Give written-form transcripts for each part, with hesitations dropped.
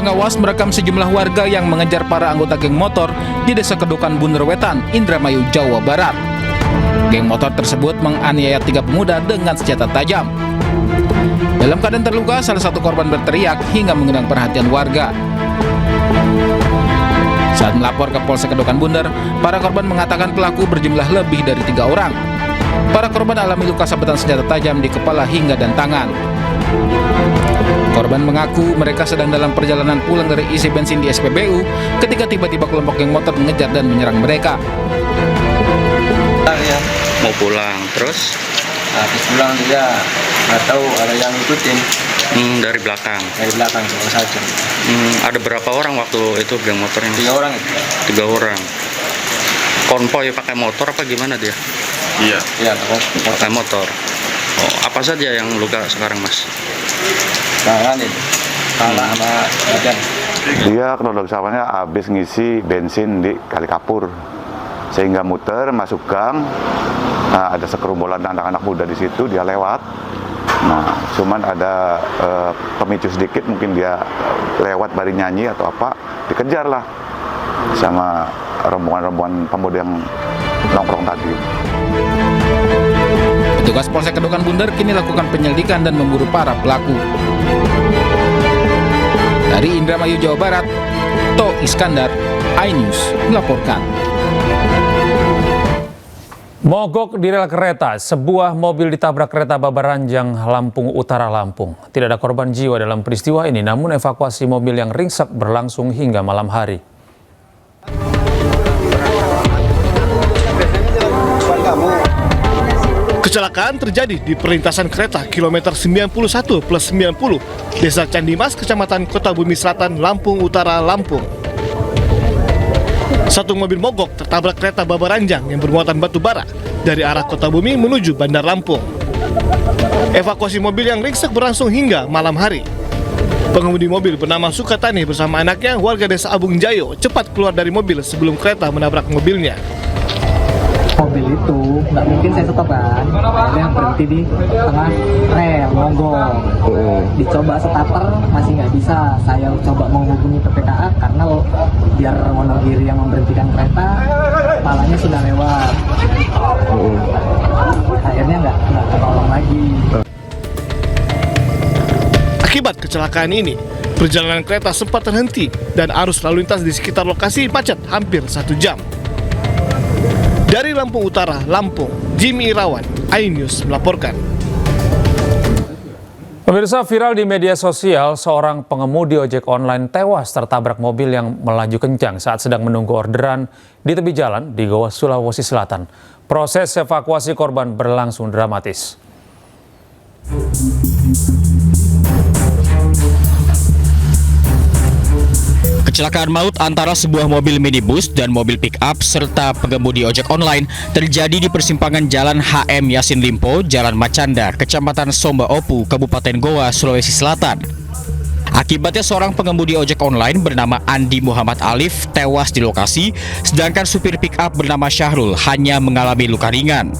pengawas merekam sejumlah warga yang mengejar para anggota geng motor di Desa Kedukan Bunder Wetan, Indramayu, Jawa Barat. Geng motor tersebut menganiaya 3 pemuda dengan senjata tajam. Dalam keadaan terluka, salah satu korban berteriak hingga mengundang perhatian warga. Saat melapor ke Polsek Kedukan Bunder, para korban mengatakan pelaku berjumlah lebih dari 3 orang. Para korban alami luka sabetan senjata tajam di kepala hingga dan tangan. Korban mengaku mereka sedang dalam perjalanan pulang dari isi bensin di SPBU ketika tiba-tiba kelompok geng motor mengejar dan menyerang mereka. Ya, mau pulang, terus? Habis pulang dia nggak tahu ada yang ngikutin. Dari belakang? Dari belakang cuma saja. Ada berapa orang waktu itu geng motornya? 3 orang. 3 orang. Konvoy pakai motor apa gimana dia? Iya, Pakai motor. Oh, apa saja yang luka sekarang, Mas? tangan ini, kepala sama badan. Dia kronologis awalnya habis ngisi bensin di Kali Kapur, sehingga muter masuk gang. Nah, ada sekerombolan anak-anak muda di situ, dia lewat. Nah, cuman ada pemicu sedikit, mungkin dia lewat bari nyanyi atau apa, dikejar lah sama rombongan-rombongan pemuda yang nongkrong tadi. Petugas Polsek Kedukan Bunder kini lakukan penyelidikan dan memburu para pelaku. Dari Indramayu, Jawa Barat, To Iskandar, iNews melaporkan. Mogok di rel kereta, sebuah mobil ditabrak kereta Babaranjang, Lampung Utara, Lampung. Tidak ada korban jiwa dalam peristiwa ini, namun evakuasi mobil yang ringsek berlangsung hingga malam hari. Kecelakaan terjadi di perlintasan kereta kilometer 91 plus 90, Desa Candimas, Kecamatan Kota Bumi Selatan, Lampung Utara, Lampung. Satu mobil mogok tertabrak kereta Babaranjang yang bermuatan batu bara dari arah Kota Bumi menuju Bandar Lampung. Evakuasi mobil yang ringsek berlangsung hingga malam hari. Pengemudi mobil bernama Sukatani bersama anaknya, warga Desa Abung Jayo, cepat keluar dari mobil sebelum kereta menabrak mobilnya. Mobil itu nggak mungkin saya stop kan, akhirnya berhenti di tengah rel, mogok. Dicoba starter masih nggak bisa, saya coba menghubungi PPKA karena biar Wonogiri yang memberhentikan kereta, kepalanya sudah lewat. Akhirnya nggak ketolong lagi. Akibat kecelakaan ini, perjalanan kereta sempat terhenti dan arus lalu lintas di sekitar lokasi macet hampir 1 jam. Dari Lampung Utara, Lampung, Jimmy Irawan, iNews melaporkan. Pemirsa, viral di media sosial, seorang pengemudi ojek online tewas tertabrak mobil yang melaju kencang saat sedang menunggu orderan di tepi jalan di Goa, Sulawesi Selatan. Proses evakuasi korban berlangsung dramatis. Kecelakaan maut antara sebuah mobil minibus dan mobil pick-up serta pengemudi ojek online terjadi di persimpangan Jalan HM Yasin Limpo, Jalan Macanda, Kecamatan Somba Opu, Kabupaten Goa, Sulawesi Selatan. Akibatnya seorang pengemudi ojek online bernama Andi Muhammad Alif tewas di lokasi, sedangkan supir pick-up bernama Syahrul hanya mengalami luka ringan.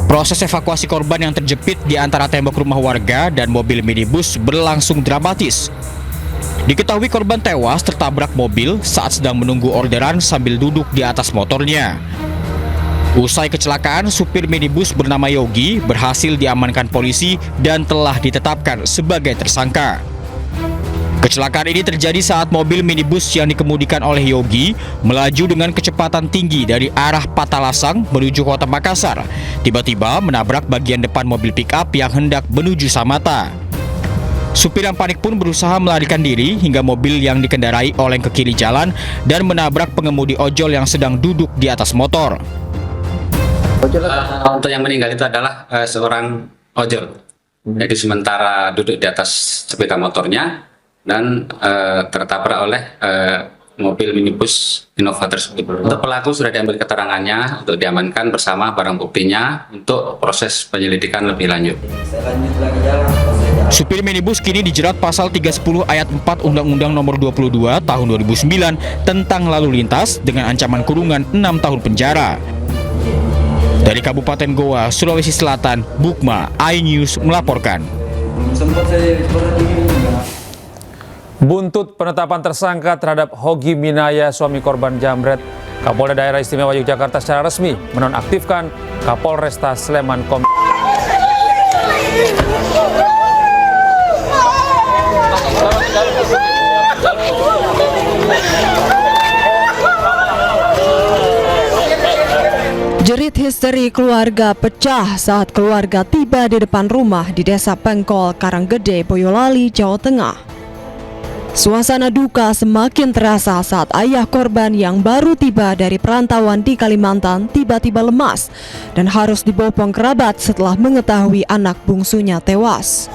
Proses evakuasi korban yang terjepit di antara tembok rumah warga dan mobil minibus berlangsung dramatis. Diketahui korban tewas tertabrak mobil saat sedang menunggu orderan sambil duduk di atas motornya. Usai kecelakaan, supir minibus bernama Yogi berhasil diamankan polisi dan telah ditetapkan sebagai tersangka. Kecelakaan ini terjadi saat mobil minibus yang dikemudikan oleh Yogi melaju dengan kecepatan tinggi dari arah Patalasang menuju Kota Makassar. Tiba-tiba menabrak bagian depan mobil pick-up yang hendak menuju Samata. Supir yang panik pun berusaha melarikan diri hingga mobil yang dikendarai oleng ke kiri jalan dan menabrak pengemudi ojol yang sedang duduk di atas motor. Untuk yang meninggal itu adalah seorang ojol. Jadi sementara duduk di atas sepeda motornya dan tertabrak oleh mobil minibus Innova tersebut. Untuk pelaku sudah diambil keterangannya untuk diamankan bersama barang buktinya untuk proses penyelidikan lebih lanjut. Supir minibus kini dijerat pasal 310 ayat 4 Undang-Undang Nomor 22 Tahun 2009 tentang lalu lintas dengan ancaman kurungan 6 tahun penjara. Dari Kabupaten Goa, Sulawesi Selatan, Bukma, iNews melaporkan. Buntut penetapan tersangka terhadap Hogi Minaya, suami korban jambret, Kapolda Daerah Istimewa Yogyakarta secara resmi menonaktifkan Kapolresta Sleman Jerit histeri keluarga pecah saat keluarga tiba di depan rumah di Desa Pengkol, Karanggede, Boyolali, Jawa Tengah. Suasana duka semakin terasa saat ayah korban yang baru tiba dari perantauan di Kalimantan tiba-tiba lemas dan harus dibopong kerabat setelah mengetahui anak bungsunya tewas.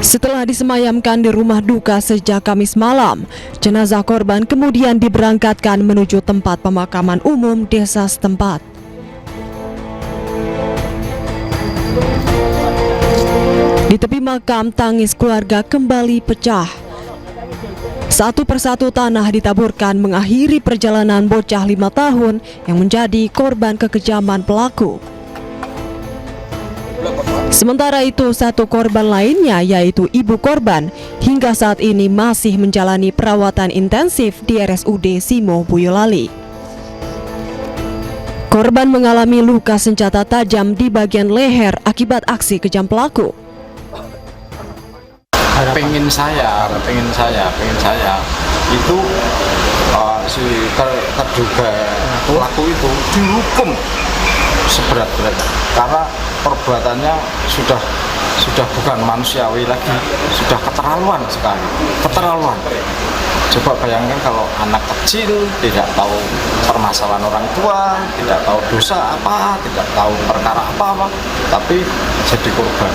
Setelah disemayamkan di rumah duka sejak Kamis malam, jenazah korban kemudian diberangkatkan menuju tempat pemakaman umum desa setempat. Di tepi makam, tangis keluarga kembali pecah. Satu persatu tanah ditaburkan mengakhiri perjalanan bocah 5 tahun yang menjadi korban kekejaman pelaku. Sementara itu, satu korban lainnya yaitu ibu korban hingga saat ini masih menjalani perawatan intensif di RSUD Simo, Boyolali. Korban mengalami luka senjata tajam di bagian leher akibat aksi kejam pelaku. Pengen saya itu si terduga pelaku itu dihukum seberat-beratnya karena perbuatannya sudah bukan manusiawi lagi, sudah keterlaluan sekali, keterlaluan. Coba bayangkan kalau anak kecil tidak tahu permasalahan orang tua, tidak tahu dosa apa, tidak tahu perkara apa, tapi jadi korban.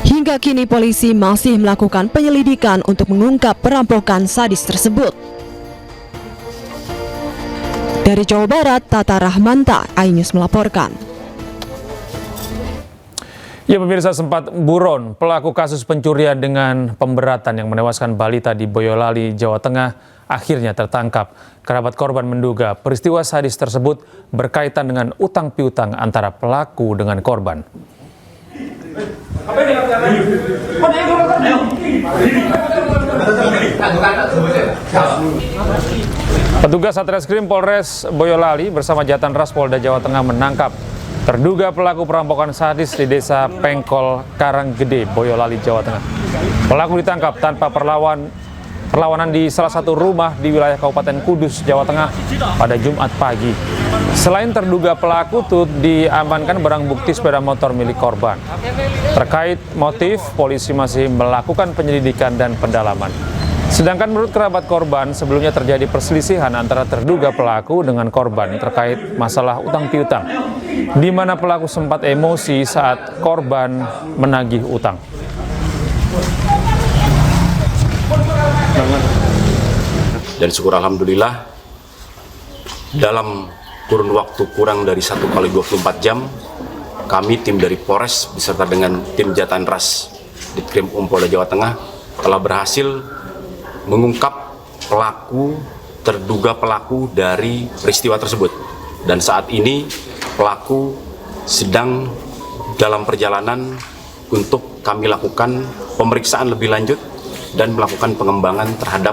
Hingga kini polisi masih melakukan penyelidikan untuk mengungkap perampokan sadis tersebut. Dari Jawa Barat, Tata Rahmanta, iNews melaporkan. Ya, pemirsa, sempat buron pelaku kasus pencurian dengan pemberatan yang menewaskan balita di Boyolali, Jawa Tengah akhirnya tertangkap. Kerabat korban menduga peristiwa sadis tersebut berkaitan dengan utang piutang antara pelaku dengan korban. Petugas Satreskrim Polres Boyolali bersama Jatan Ras Polda Jawa Tengah menangkap terduga pelaku perampokan sadis di Desa Pengkol, Karanggede, Boyolali, Jawa Tengah. Pelaku ditangkap tanpa perlawanan di salah satu rumah di wilayah Kabupaten Kudus, Jawa Tengah pada Jumat pagi. Selain terduga pelaku, diamankan barang bukti sepeda motor milik korban. Terkait motif, polisi masih melakukan penyelidikan dan pendalaman. Sedangkan menurut kerabat korban, sebelumnya terjadi perselisihan antara terduga pelaku dengan korban terkait masalah utang piutang, di mana pelaku sempat emosi saat korban menagih utang. Dan syukur alhamdulillah, dalam kurun waktu kurang dari 1x24 jam, kami tim dari Polres beserta dengan tim Jatan Ras Ditkrim Polda Jawa Tengah telah berhasil mengungkap terduga pelaku dari peristiwa tersebut. Dan saat ini pelaku sedang dalam perjalanan untuk kami lakukan pemeriksaan lebih lanjut dan melakukan pengembangan terhadap